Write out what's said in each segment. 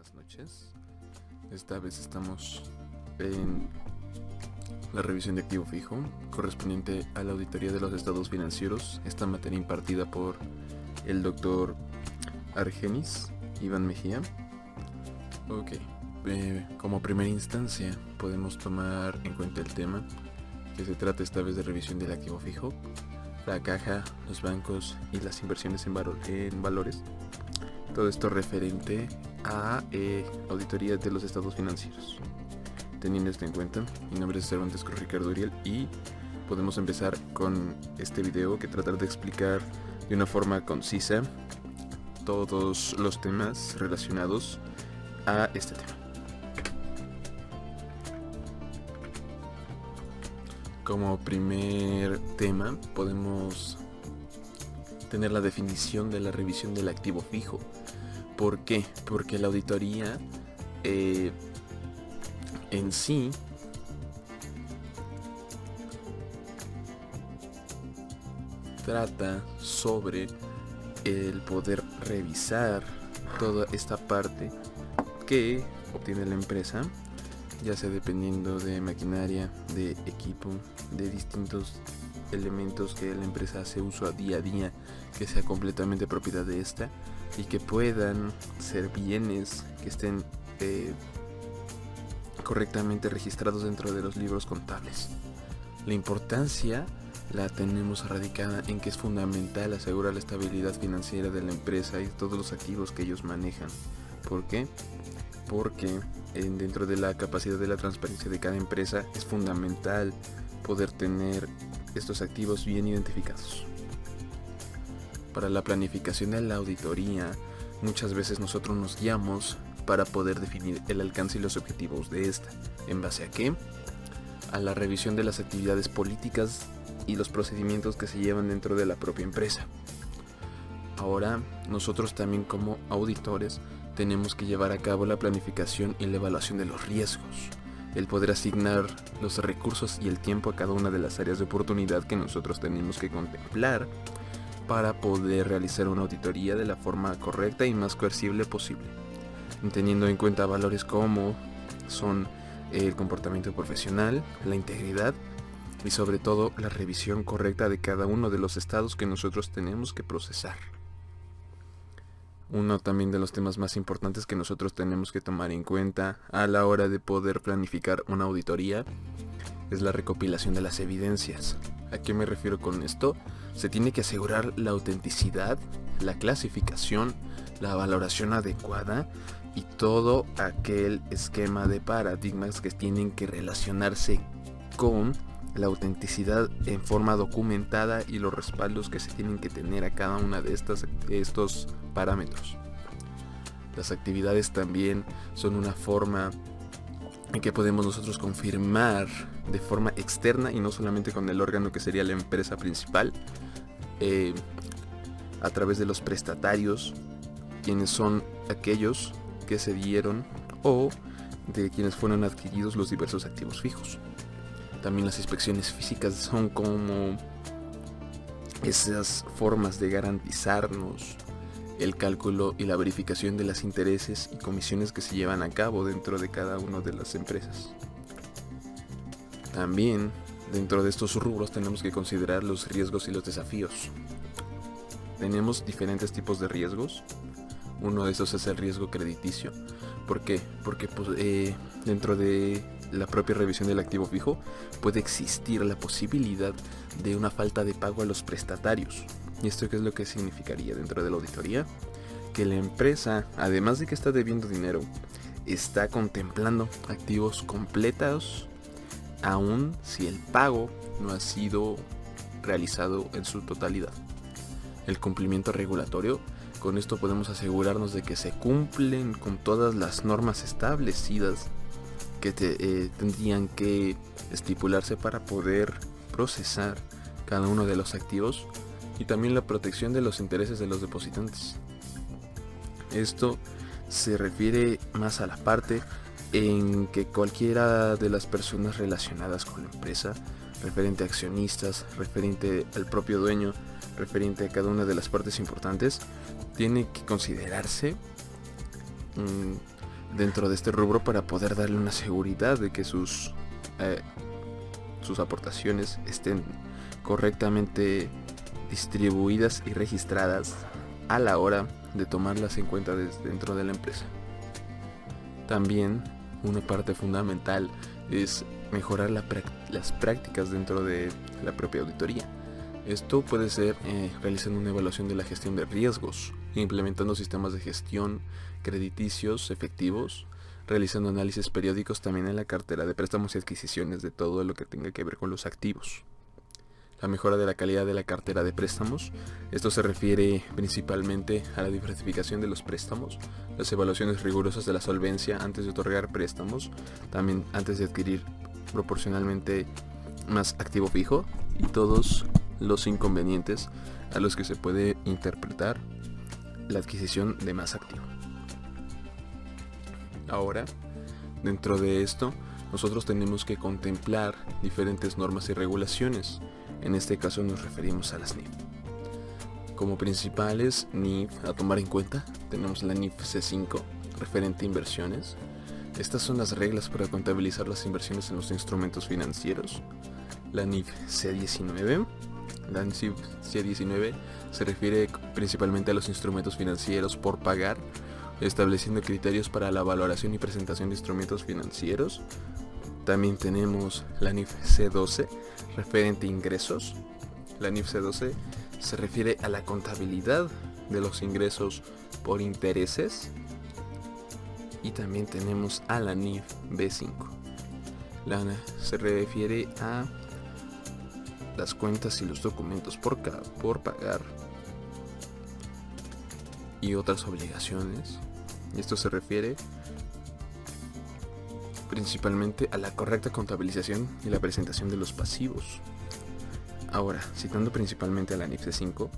buenas noches. Esta vez estamos en la revisión de activo fijo, correspondiente a la auditoría de los estados financieros, esta materia impartida por el doctor Argenis Iván Mejía. Ok, como primera instancia podemos tomar en cuenta el tema, que se trata esta vez de revisión del activo fijo, la caja, los bancos y las inversiones en valores. Todo esto referente a auditoría de los estados financieros. Teniendo esto en cuenta, mi nombre es Cervantes Ricardo Uriel y podemos empezar con este video que trata de explicar de una forma concisa todos los temas relacionados a este tema. Como primer tema podemos tener la definición de la revisión del activo fijo. ¿Por qué? Porque la auditoría en sí trata sobre el poder revisar toda esta parte que obtiene la empresa, ya sea dependiendo de maquinaria, de equipo, de distintos elementos que la empresa hace uso a día que sea completamente propiedad de esta y que puedan ser bienes que estén correctamente registrados dentro de los libros contables. La importancia la tenemos radicada en que es fundamental asegurar la estabilidad financiera de la empresa y todos los activos que ellos manejan. ¿Por qué? Porque dentro de la capacidad de la transparencia de cada empresa es fundamental poder tener estos activos bien identificados. Para la planificación de la auditoría, muchas veces nosotros nos guiamos para poder definir el alcance y los objetivos de esta. ¿En base a qué? A la revisión de las actividades políticas y los procedimientos que se llevan dentro de la propia empresa. Ahora, nosotros también como auditores tenemos que llevar a cabo la planificación y la evaluación de los riesgos, el poder asignar los recursos y el tiempo a cada una de las áreas de oportunidad que nosotros tenemos que contemplar para poder realizar una auditoría de la forma correcta y más coercible posible, teniendo en cuenta valores como son el comportamiento profesional, la integridad y sobre todo la revisión correcta de cada uno de los estados que nosotros tenemos que procesar. Uno también de los temas más importantes que nosotros tenemos que tomar en cuenta a la hora de poder planificar una auditoría es la recopilación de las evidencias. ¿A qué me refiero con esto? Se tiene que asegurar la autenticidad, la clasificación, la valoración adecuada y todo aquel esquema de paradigmas que tienen que relacionarse con la autenticidad en forma documentada y los respaldos que se tienen que tener a cada una de estos parámetros. Las actividades también son una forma en que podemos nosotros confirmar de forma externa y no solamente con el órgano que sería la empresa principal, a través de los prestatarios, quienes son aquellos que se dieron o de quienes fueron adquiridos los diversos activos fijos. También las inspecciones físicas son como esas formas de garantizarnos el cálculo y la verificación de los intereses y comisiones que se llevan a cabo dentro de cada una de las empresas. También dentro de estos rubros tenemos que considerar los riesgos y los desafíos. Tenemos diferentes tipos de riesgos. Uno de esos es el riesgo crediticio. ¿Por qué? Porque dentro de la propia revisión del activo fijo puede existir la posibilidad de una falta de pago a los prestatarios. ¿Y esto qué es lo que significaría dentro de la auditoría? Que la empresa, además de que está debiendo dinero, está contemplando activos completos aun si el pago no ha sido realizado en su totalidad. El cumplimiento regulatorio. Con esto podemos asegurarnos de que se cumplen con todas las normas establecidas que tendrían que estipularse para poder procesar cada uno de los activos y también la protección de los intereses de los depositantes. Esto se refiere más a la parte en que cualquiera de las personas relacionadas con la empresa, referente a accionistas, referente al propio dueño, referente a cada una de las partes importantes, tiene que considerarse dentro de este rubro para poder darle una seguridad de que sus aportaciones estén correctamente distribuidas y registradas a la hora de tomarlas en cuenta dentro de la empresa. También una parte fundamental es mejorar las prácticas dentro de la propia auditoría. Esto puede ser realizando una evaluación de la gestión de riesgos, implementando sistemas de gestión crediticios efectivos, realizando análisis periódicos también en la cartera de préstamos y adquisiciones de todo lo que tenga que ver con los activos. La mejora de la calidad de la cartera de préstamos. Esto se refiere principalmente a la diversificación de los préstamos, las evaluaciones rigurosas de la solvencia antes de otorgar préstamos, también antes de adquirir proporcionalmente más activo fijo y todos los inconvenientes a los que se puede interpretar la adquisición de más activo. Ahora, dentro de esto, nosotros tenemos que contemplar diferentes normas y regulaciones. En este caso nos referimos a las NIF. Como principales NIF a tomar en cuenta, tenemos la NIF C5, referente a inversiones. Estas son las reglas para contabilizar las inversiones en los instrumentos financieros. La NIF C19. La NIF C19 se refiere principalmente a los instrumentos financieros por pagar, estableciendo criterios para la valoración y presentación de instrumentos financieros. También tenemos la NIF C12, referente a ingresos. La NIF C12 se refiere a la contabilidad de los ingresos por intereses. Y también tenemos a la NIF B5. Se refiere a las cuentas y los documentos por pagar y otras obligaciones. Y esto se refiere principalmente a la correcta contabilización y la presentación de los pasivos. Ahora, citando principalmente a la NIF C5,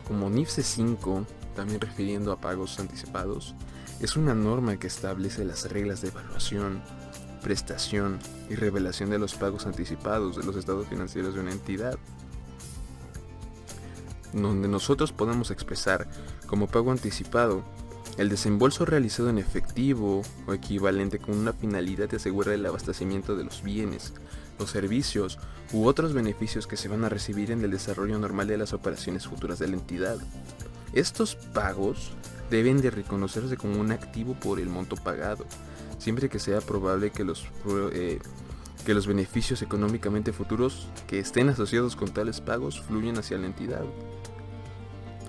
como NIF C5, también refiriendo a pagos anticipados, es una norma que establece las reglas de evaluación, prestación y revelación de los pagos anticipados de los estados financieros de una entidad, donde nosotros podemos expresar como pago anticipado el desembolso realizado en efectivo o equivalente con una finalidad de asegurar el abastecimiento de los bienes, los servicios u otros beneficios que se van a recibir en el desarrollo normal de las operaciones futuras de la entidad. Estos pagos deben de reconocerse como un activo por el monto pagado, siempre que sea probable que los beneficios económicamente futuros que estén asociados con tales pagos fluyan hacia la entidad.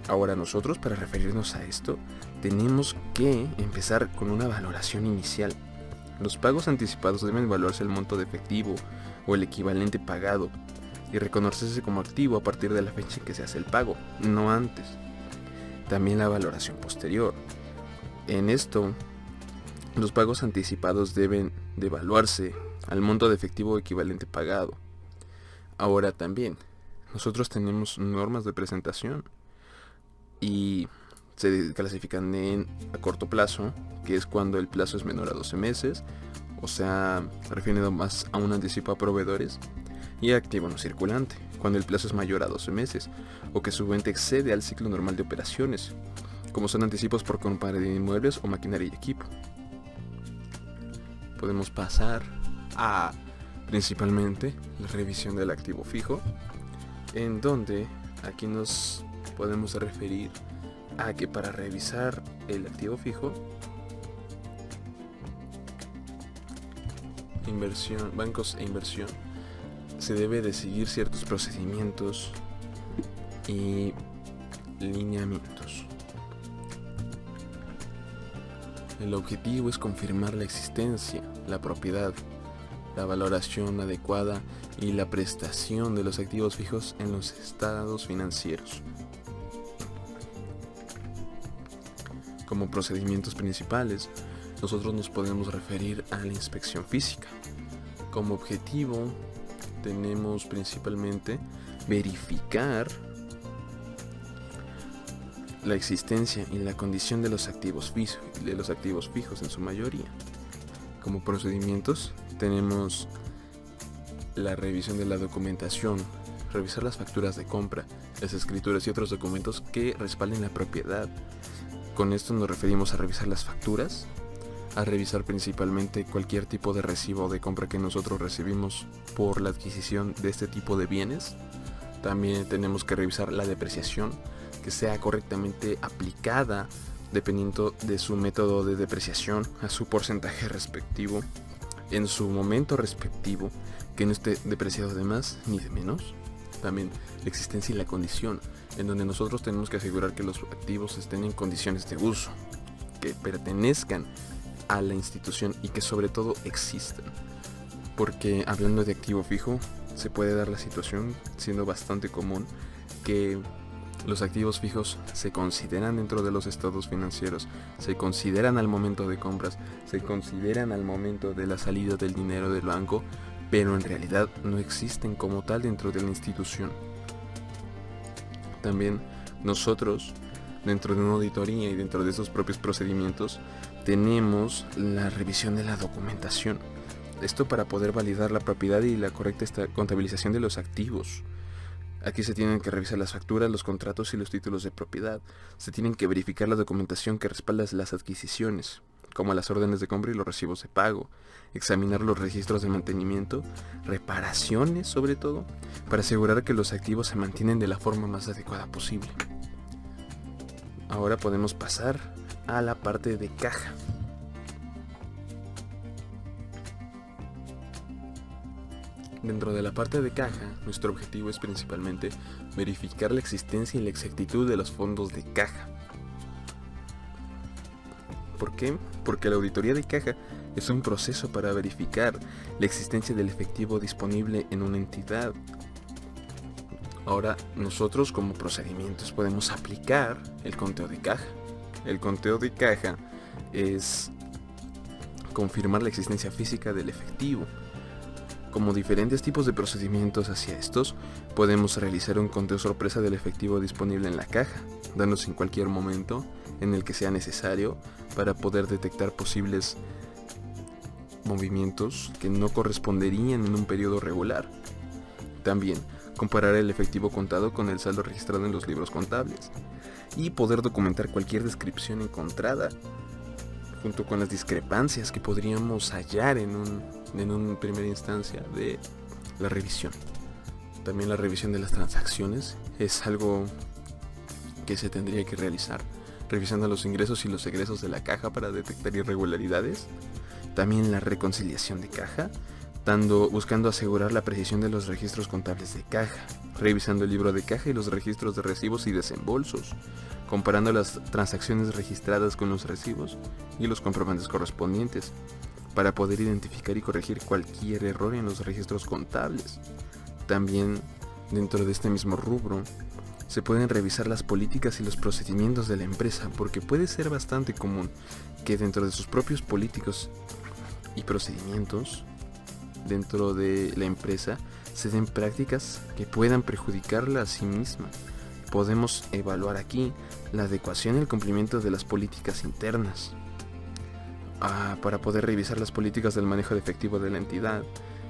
Ahora nosotros, para referirnos a esto, tenemos que empezar con una valoración inicial. Los pagos anticipados deben evaluarse el monto de efectivo o el equivalente pagado y reconocerse como activo a partir de la fecha en que se hace el pago, no antes. También la valoración posterior. En esto, los pagos anticipados deben de evaluarse al monto de efectivo equivalente pagado. Ahora también, nosotros tenemos normas de presentación y se clasifican a corto plazo, que es cuando el plazo es menor a 12 meses, o sea, refiriendo más a un anticipo a proveedores, y activo no circulante, cuando el plazo es mayor a 12 meses, o que su venta excede al ciclo normal de operaciones, como son anticipos por compra de inmuebles o maquinaria y equipo. Podemos pasar a principalmente la revisión del activo fijo, en donde aquí nos podemos referir a que para revisar el activo fijo, bancos e inversión, se debe de seguir ciertos procedimientos y lineamientos. El objetivo es confirmar la existencia, la propiedad, la valoración adecuada y la prestación de los activos fijos en los estados financieros. Como procedimientos principales, nosotros nos podemos referir a la inspección física. Como objetivo, tenemos principalmente verificar la existencia y la condición de los activos fijos en su mayoría. Como procedimientos, tenemos la revisión de la documentación, revisar las facturas de compra, las escrituras y otros documentos que respalden la propiedad. Con esto nos referimos a revisar las facturas, a revisar principalmente cualquier tipo de recibo de compra que nosotros recibimos por la adquisición de este tipo de bienes. También tenemos que revisar la depreciación, que sea correctamente aplicada dependiendo de su método de depreciación, a su porcentaje respectivo, en su momento respectivo, que no esté depreciado de más ni de menos. También la existencia y la condición, en donde nosotros tenemos que asegurar que los activos estén en condiciones de uso, que pertenezcan a la institución y que sobre todo existan. Porque hablando de activo fijo, se puede dar la situación, siendo bastante común, que los activos fijos se consideran dentro de los estados financieros, se consideran al momento de compras, se consideran al momento de la salida del dinero del banco, pero en realidad no existen como tal dentro de la institución. También nosotros, dentro de una auditoría y dentro de esos propios procedimientos, tenemos la revisión de la documentación. Esto para poder validar la propiedad y la correcta contabilización de los activos. Aquí se tienen que revisar las facturas, los contratos y los títulos de propiedad. Se tienen que verificar la documentación que respalda las adquisiciones, como las órdenes de compra y los recibos de pago. Examinar los registros de mantenimiento, reparaciones sobre todo, para asegurar que los activos se mantienen de la forma más adecuada posible. Ahora podemos pasar a la parte de caja. Dentro de la parte de caja, nuestro objetivo es principalmente verificar la existencia y la exactitud de los fondos de caja. ¿Por qué? Porque la auditoría de caja es un proceso para verificar la existencia del efectivo disponible en una entidad. Ahora, nosotros como procedimientos podemos aplicar el conteo de caja. El conteo de caja es confirmar la existencia física del efectivo. Como diferentes tipos de procedimientos hacia estos, podemos realizar un conteo sorpresa del efectivo disponible en la caja, dándose en cualquier momento en el que sea necesario para poder detectar posibles movimientos que no corresponderían en un periodo regular. También comparar el efectivo contado con el saldo registrado en los libros contables y poder documentar cualquier descripción encontrada junto con las discrepancias que podríamos hallar en una primera instancia de la revisión. También la revisión de las transacciones es algo que se tendría que realizar, revisando los ingresos y los egresos de la caja para detectar irregularidades. También la reconciliación de caja, buscando asegurar la precisión de los registros contables de caja, revisando el libro de caja y los registros de recibos y desembolsos, comparando las transacciones registradas con los recibos y los comprobantes correspondientes, para poder identificar y corregir cualquier error en los registros contables. También, dentro de este mismo rubro, se pueden revisar las políticas y los procedimientos de la empresa, porque puede ser bastante común que dentro de sus propios políticos y procedimientos dentro de la empresa se den prácticas que puedan perjudicarla a sí misma. Podemos evaluar aquí la adecuación y el cumplimiento de las políticas internas, para poder revisar las políticas del manejo de efectivo de la entidad,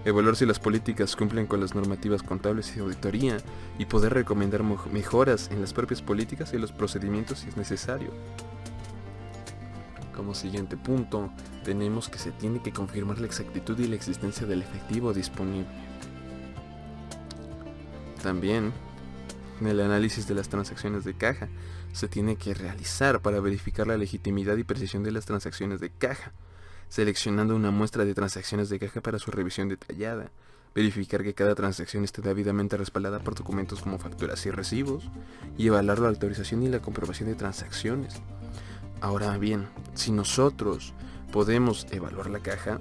evaluar si las políticas cumplen con las normativas contables y de auditoría y poder recomendar mejoras en las propias políticas y los procedimientos si es necesario. Como siguiente punto, tenemos que se tiene que confirmar la exactitud y la existencia del efectivo disponible. También, en el análisis de las transacciones de caja, se tiene que realizar para verificar la legitimidad y precisión de las transacciones de caja, seleccionando una muestra de transacciones de caja para su revisión detallada, verificar que cada transacción esté debidamente respaldada por documentos como facturas y recibos, y evaluar la autorización y la comprobación de transacciones. Ahora bien, si nosotros podemos evaluar la caja,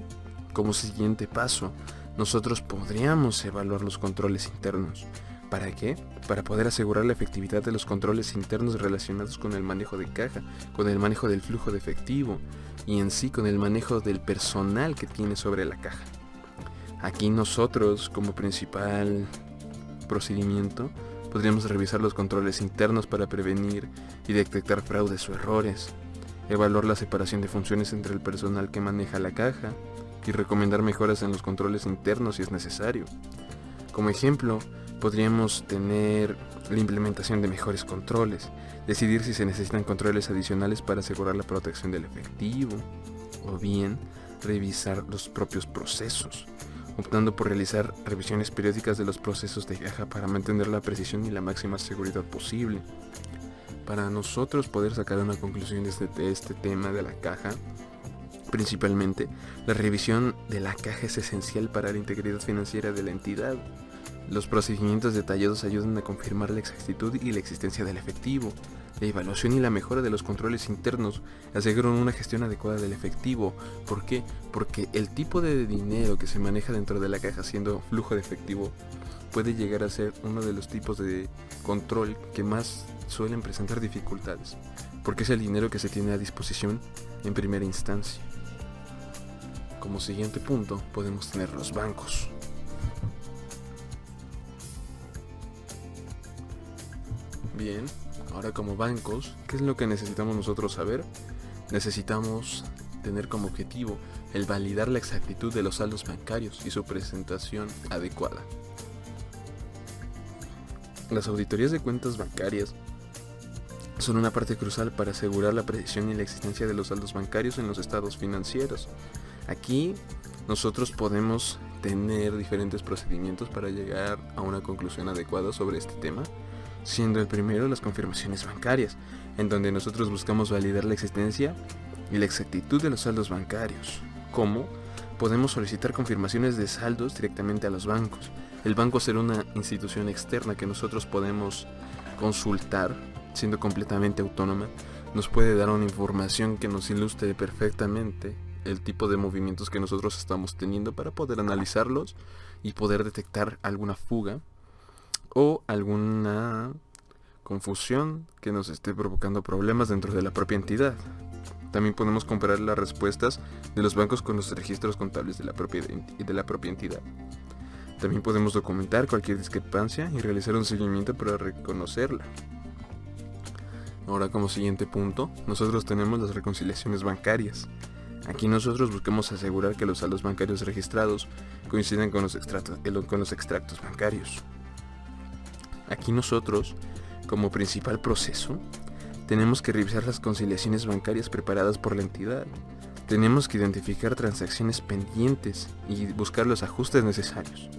como siguiente paso, nosotros podríamos evaluar los controles internos. ¿Para qué? Para poder asegurar la efectividad de los controles internos relacionados con el manejo de caja, con el manejo del flujo de efectivo y en sí con el manejo del personal que tiene sobre la caja. Aquí nosotros, como principal procedimiento, podríamos revisar los controles internos para prevenir y detectar fraudes o errores, evaluar la separación de funciones entre el personal que maneja la caja y recomendar mejoras en los controles internos si es necesario. Como ejemplo, podríamos tener la implementación de mejores controles, decidir si se necesitan controles adicionales para asegurar la protección del efectivo, o bien revisar los propios procesos, optando por realizar revisiones periódicas de los procesos de caja para mantener la precisión y la máxima seguridad posible. Para nosotros poder sacar una conclusión de este tema de la caja, principalmente, la revisión de la caja es esencial para la integridad financiera de la entidad. Los procedimientos detallados ayudan a confirmar la exactitud y la existencia del efectivo. La evaluación y la mejora de los controles internos aseguran una gestión adecuada del efectivo. ¿Por qué? Porque el tipo de dinero que se maneja dentro de la caja, siendo flujo de efectivo, puede llegar a ser uno de los tipos de control que más suelen presentar dificultades, porque es el dinero que se tiene a disposición en primera instancia. Como siguiente punto podemos tener los bancos. Bien, ahora como bancos, ¿qué es lo que necesitamos nosotros saber? Necesitamos tener como objetivo el validar la exactitud de los saldos bancarios y su presentación adecuada. Las auditorías de cuentas bancarias son una parte crucial para asegurar la precisión y la existencia de los saldos bancarios en los estados financieros. Aquí nosotros podemos tener diferentes procedimientos para llegar a una conclusión adecuada sobre este tema, siendo el primero las confirmaciones bancarias, en donde nosotros buscamos validar la existencia y la exactitud de los saldos bancarios. ¿Cómo? Podemos solicitar confirmaciones de saldos directamente a los bancos. El banco será una institución externa que nosotros podemos consultar, siendo completamente autónoma. Nos puede dar una información que nos ilustre perfectamente el tipo de movimientos que nosotros estamos teniendo para poder analizarlos y poder detectar alguna fuga o alguna confusión que nos esté provocando problemas dentro de la propia entidad. También podemos comparar las respuestas de los bancos con los registros contables de la propia entidad. También podemos documentar cualquier discrepancia y realizar un seguimiento para reconocerla. Ahora, como siguiente punto, nosotros tenemos las reconciliaciones bancarias. Aquí nosotros buscamos asegurar que los saldos bancarios registrados coinciden con los extractos bancarios. Aquí nosotros, como principal proceso, tenemos que revisar las conciliaciones bancarias preparadas por la entidad. Tenemos que identificar transacciones pendientes y buscar los ajustes necesarios.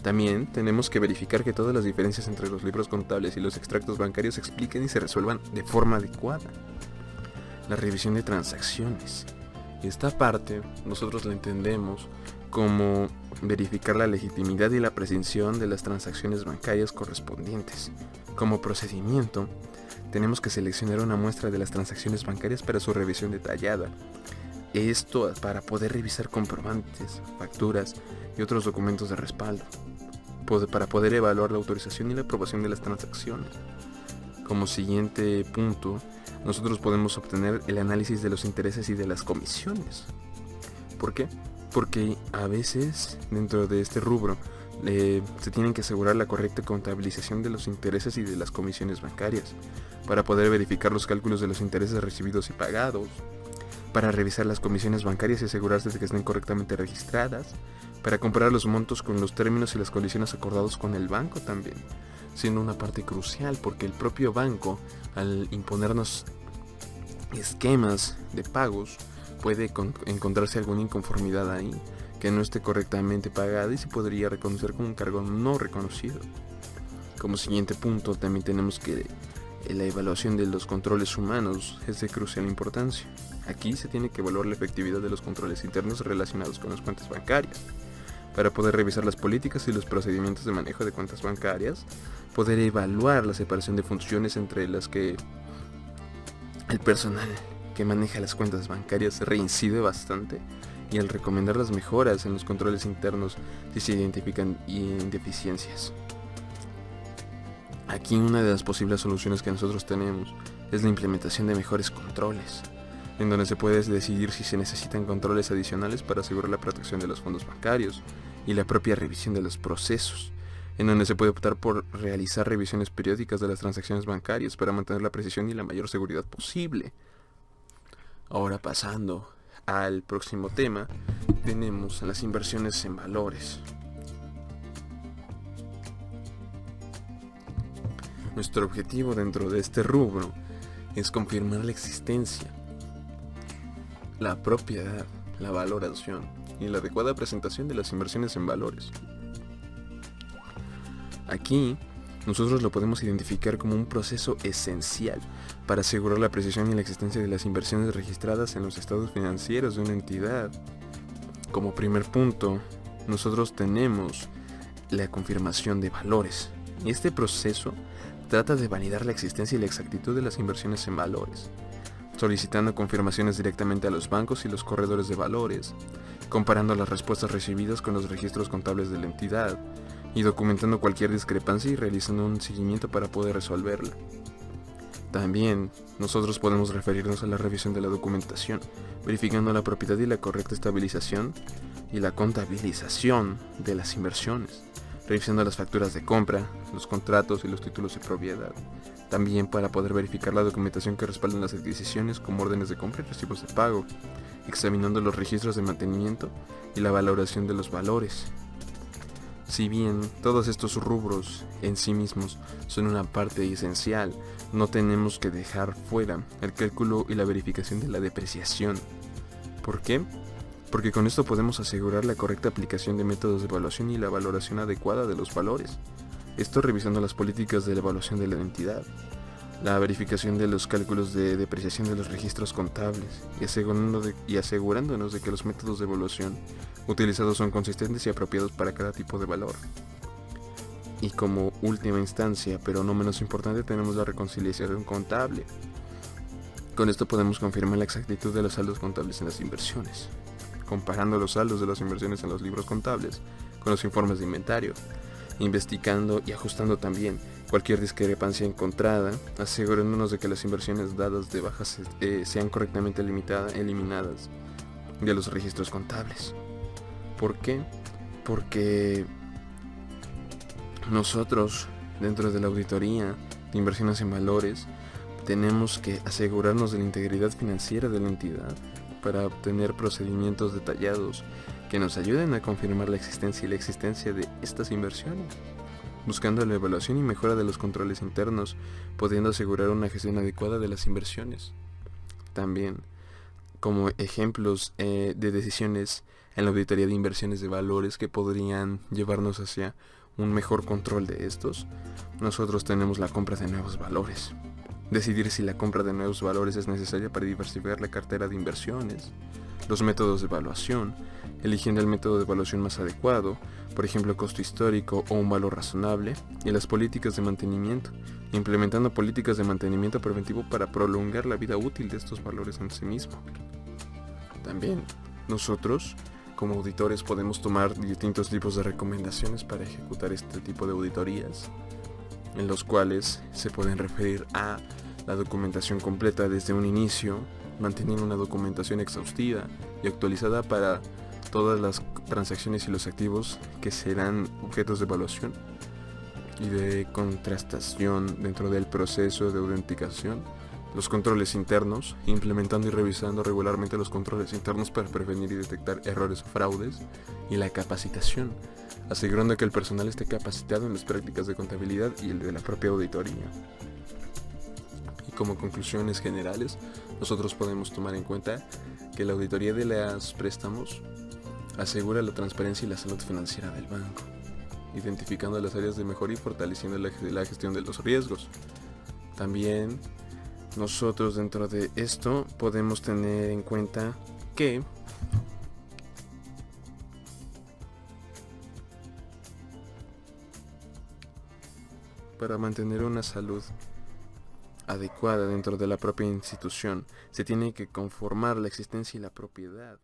También tenemos que verificar que todas las diferencias entre los libros contables y los extractos bancarios se expliquen y se resuelvan de forma adecuada. La revisión de transacciones. Esta parte nosotros la entendemos como verificar la legitimidad y la precisión de las transacciones bancarias correspondientes. Como procedimiento, tenemos que seleccionar una muestra de las transacciones bancarias para su revisión detallada. Esto para poder revisar comprobantes, facturas y otros documentos de respaldo, para poder evaluar la autorización y la aprobación de las transacciones. Como siguiente punto, nosotros podemos obtener el análisis de los intereses y de las comisiones. ¿Por qué? Porque a veces dentro de este rubro se tienen que asegurar la correcta contabilización de los intereses y de las comisiones bancarias, para poder verificar los cálculos de los intereses recibidos y pagados, para revisar las comisiones bancarias y asegurarse de que estén correctamente registradas, para comparar los montos con los términos y las condiciones acordados con el banco también, siendo una parte crucial porque el propio banco, al imponernos esquemas de pagos, puede encontrarse alguna inconformidad ahí que no esté correctamente pagada y se podría reconocer como un cargo no reconocido. Como siguiente punto también tenemos que la evaluación de los controles humanos es de crucial importancia. Aquí se tiene que evaluar la efectividad de los controles internos relacionados con las cuentas bancarias, para poder revisar las políticas y los procedimientos de manejo de cuentas bancarias, poder evaluar la separación de funciones entre las que el personal que maneja las cuentas bancarias reincide bastante, y al recomendar las mejoras en los controles internos si se identifican deficiencias. Aquí una de las posibles soluciones que nosotros tenemos es la implementación de mejores controles, en donde se puede decidir si se necesitan controles adicionales para asegurar la protección de los fondos bancarios y la propia revisión de los procesos, en donde se puede optar por realizar revisiones periódicas de las transacciones bancarias para mantener la precisión y la mayor seguridad posible. Ahora pasando al próximo tema, tenemos las inversiones en valores. Nuestro objetivo dentro de este rubro es confirmar la existencia la propiedad, la valoración y la adecuada presentación de las inversiones en valores. Aquí, nosotros lo podemos identificar como un proceso esencial para asegurar la precisión y la existencia de las inversiones registradas en los estados financieros de una entidad. Como primer punto, nosotros tenemos la confirmación de valores. Y este proceso trata de validar la existencia y la exactitud de las inversiones en valores, solicitando confirmaciones directamente a los bancos y los corredores de valores, comparando las respuestas recibidas con los registros contables de la entidad y documentando cualquier discrepancia y realizando un seguimiento para poder resolverla. También, nosotros podemos referirnos a la revisión de la documentación, verificando la propiedad y la correcta estabilización y la contabilización de las inversiones, revisando las facturas de compra, los contratos y los títulos de propiedad. También para poder verificar la documentación que respaldan las adquisiciones como órdenes de compra y recibos de pago, examinando los registros de mantenimiento y la valoración de los valores. Si bien todos estos rubros en sí mismos son una parte esencial, no tenemos que dejar fuera el cálculo y la verificación de la depreciación. ¿Por qué? Porque con esto podemos asegurar la correcta aplicación de métodos de evaluación y la valoración adecuada de los valores. Esto revisando las políticas de la evaluación de la entidad, la verificación de los cálculos de depreciación de los registros contables y asegurándonos de que los métodos de evaluación utilizados son consistentes y apropiados para cada tipo de valor. Y como última instancia, pero no menos importante, tenemos la reconciliación contable. Con esto podemos confirmar la exactitud de los saldos contables en las inversiones, comparando los saldos de las inversiones en los libros contables con los informes de inventario, investigando y ajustando también cualquier discrepancia encontrada, asegurándonos de que las inversiones dadas de baja sean correctamente eliminadas de los registros contables. ¿Por qué? Porque nosotros, dentro de la auditoría de inversiones en valores, tenemos que asegurarnos de la integridad financiera de la entidad para obtener procedimientos detallados que nos ayuden a confirmar la existencia de estas inversiones, buscando la evaluación y mejora de los controles internos, pudiendo asegurar una gestión adecuada de las inversiones. También, como ejemplos de decisiones en la auditoría de inversiones de valores que podrían llevarnos hacia un mejor control de estos, nosotros tenemos la compra de nuevos valores. Decidir si la compra de nuevos valores es necesaria para diversificar la cartera de inversiones, los métodos de evaluación, eligiendo el método de evaluación más adecuado, por ejemplo costo histórico o un valor razonable, y las políticas de mantenimiento, implementando políticas de mantenimiento preventivo para prolongar la vida útil de estos valores en sí mismo. También nosotros, como auditores, podemos tomar distintos tipos de recomendaciones para ejecutar este tipo de auditorías, en los cuales se pueden referir a la documentación completa desde un inicio, manteniendo una documentación exhaustiva y actualizada para todas las transacciones y los activos que serán objetos de evaluación y de contrastación dentro del proceso de autenticación, los controles internos, implementando y revisando regularmente los controles internos para prevenir y detectar errores o fraudes, y la capacitación, asegurando que el personal esté capacitado en las prácticas de contabilidad y el de la propia auditoría. Y como conclusiones generales, nosotros podemos tomar en cuenta que la auditoría de los préstamos asegura la transparencia y la salud financiera del banco, identificando las áreas de mejora y fortaleciendo la gestión de los riesgos. También nosotros dentro de esto podemos tener en cuenta que para mantener una salud adecuada dentro de la propia institución se tiene que conformar la existencia y la propiedad